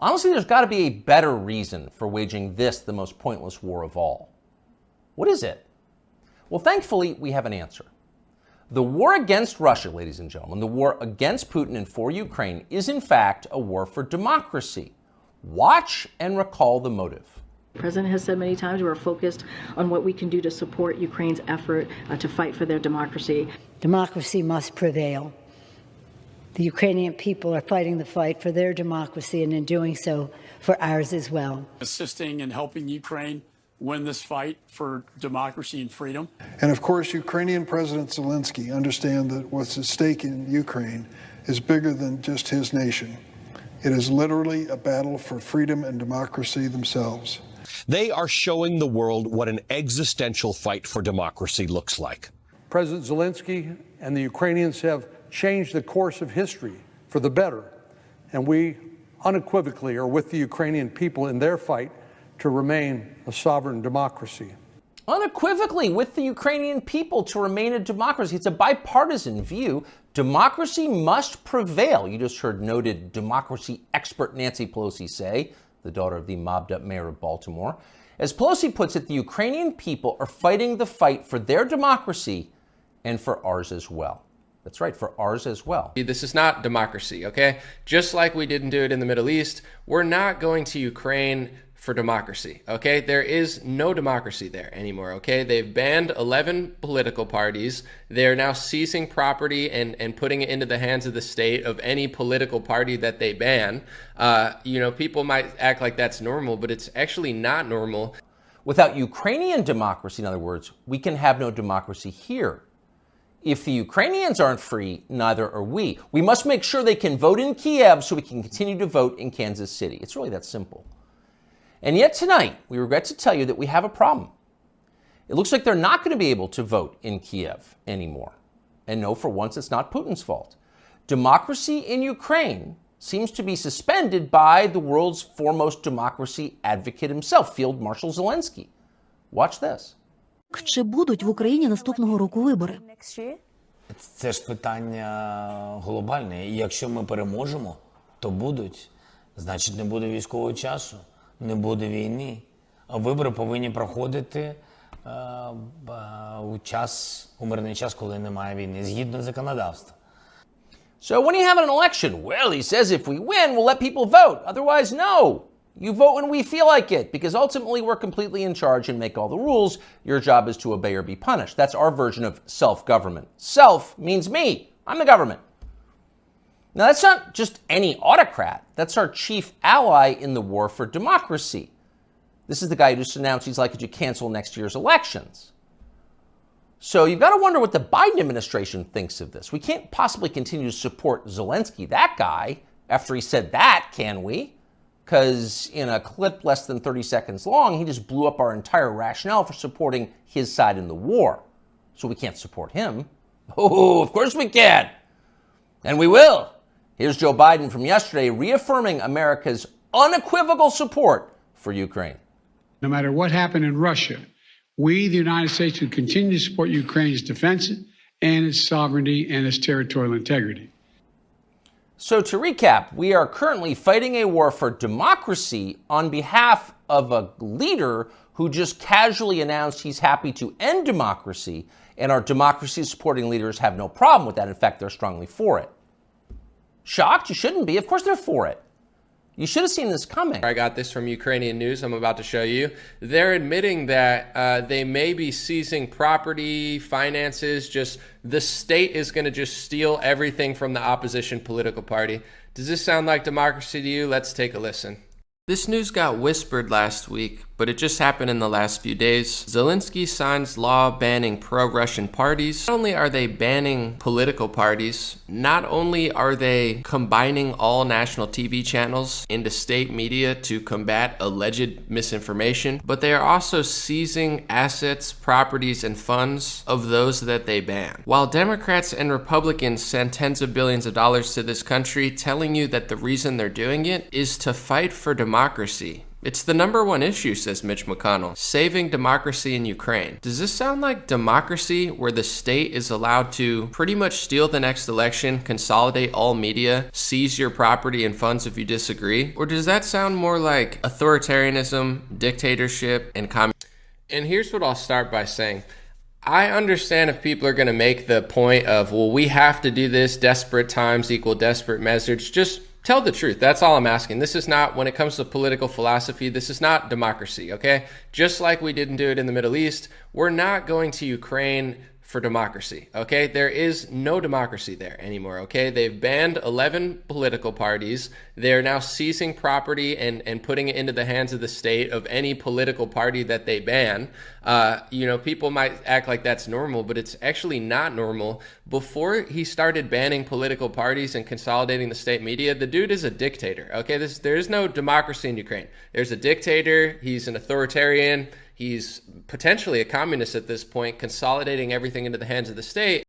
Honestly, there's got to be a better reason for waging this, the most pointless war of all. What is it? Well, thankfully, we have an answer. The war against Russia, ladies and gentlemen, the war against Putin and for Ukraine is in fact a war for democracy. Watch and recall the motive. The President has said many times we're focused on what we can do to support Ukraine's effort to fight for their democracy. Democracy must prevail. The Ukrainian people are fighting the fight for their democracy and in doing so for ours as well. Assisting and helping Ukraine win this fight for democracy and freedom. And of course, Ukrainian President Zelenskyy understands that what's at stake in Ukraine is bigger than just his nation. It is literally a battle for freedom and democracy themselves. They are showing the world what an existential fight for democracy looks like. President Zelenskyy and the Ukrainians have changed the course of history for the better, and we unequivocally are with the Ukrainian people in their fight to remain a sovereign democracy. Unequivocally with the Ukrainian people to remain a democracy. It's a bipartisan view. Democracy must prevail. You just heard noted democracy expert Nancy Pelosi say, the daughter of the mobbed-up mayor of Baltimore. As Pelosi puts it, the Ukrainian people are fighting the fight for their democracy and for ours as well. That's right, for ours as well. This is not democracy, okay? Just like we didn't do it in the Middle East, we're not going to Ukraine for democracy, okay? There is no democracy there anymore, okay? They've banned 11 political parties. They're now seizing property and putting it into the hands of the state of any political party that they ban. People might act like that's normal, but it's actually not normal. Without Ukrainian democracy, in other words, we can have no democracy here. If the Ukrainians aren't free, neither are we. We must make sure they can vote in Kiev so we can continue to vote in Kansas City. It's really that simple. And yet tonight, we regret to tell you that we have a problem. It looks like they're not going to be able to vote in Kiev anymore. And no, for once, it's not Putin's fault. Democracy in Ukraine seems to be suspended by the world's foremost democracy advocate himself, Field Marshal Zelenskyy. Watch this. Чи будуть в Україні наступного року вибори? Це ж питання глобальне. І якщо ми переможемо, то будуть. Значить, не буде військового часу, не буде війни. А вибори повинні проходити у мирний час, коли немає війни, згідно законодавства. So when you have an election, well, he says if we win, we'll let people vote. Otherwise, no. You vote when we feel like it, because ultimately we're completely in charge and make all the rules. Your job is to obey or be punished. That's our version of self-government. Self means me. I'm the government. Now, that's not just any autocrat. That's our chief ally in the war for democracy. This is the guy who just announced he's likely to cancel next year's elections. So you've got to wonder what the Biden administration thinks of this. We can't possibly continue to support Zelenskyy, that guy, after he said that, can we? Because in a clip less than 30 seconds long, he just blew up our entire rationale for supporting his side in the war. So we can't support him. Oh, of course we can. And we will. Here's Joe Biden from yesterday reaffirming America's unequivocal support for Ukraine. No matter what happened in Russia, we, the United States, will continue to support Ukraine's defense and its sovereignty and its territorial integrity. So to recap, we are currently fighting a war for democracy on behalf of a leader who just casually announced he's happy to end democracy, and our democracy-supporting leaders have no problem with that. In fact, they're strongly for it. Shocked? You shouldn't be. Of course they're for it. You should have seen this coming. I got this from Ukrainian news I'm about to show you. They're admitting that they may be seizing property, finances, just the state is going to just steal everything from the opposition political party. Does this sound like democracy to you? Let's take a listen. This news got whispered last week, but it just happened in the last few days. Zelenskyy signs law banning pro-Russian parties. Not only are they banning political parties, not only are they combining all national TV channels into state media to combat alleged misinformation, but they are also seizing assets, properties, and funds of those that they ban. While Democrats and Republicans send tens of billions of dollars to this country, telling you that the reason they're doing it is to fight for democracy. It's the #1 issue, says Mitch McConnell, saving democracy in Ukraine. Does this sound like democracy where the state is allowed to pretty much steal the next election, consolidate all media, seize your property and funds if you disagree? Or does that sound more like authoritarianism, dictatorship, and communism? And here's what I'll start by saying. I understand if people are going to make the point of, well, we have to do this, desperate times equal desperate measures. Just tell the truth. That's all I'm asking. This is not, when it comes to political philosophy, this is not democracy, okay? Just like we didn't do it in the Middle East, we're not going to Ukraine for democracy, okay? There is no democracy there anymore, okay? They've banned 11 political parties. They're now seizing property and putting it into the hands of the state of any political party that they ban. You know, people might act like that's normal, but it's actually not normal. Before he started banning political parties and consolidating the state media, the dude is a dictator, okay? There is no democracy in Ukraine. There's a dictator. He's an authoritarian. He's potentially a communist at this point, consolidating everything into the hands of the state.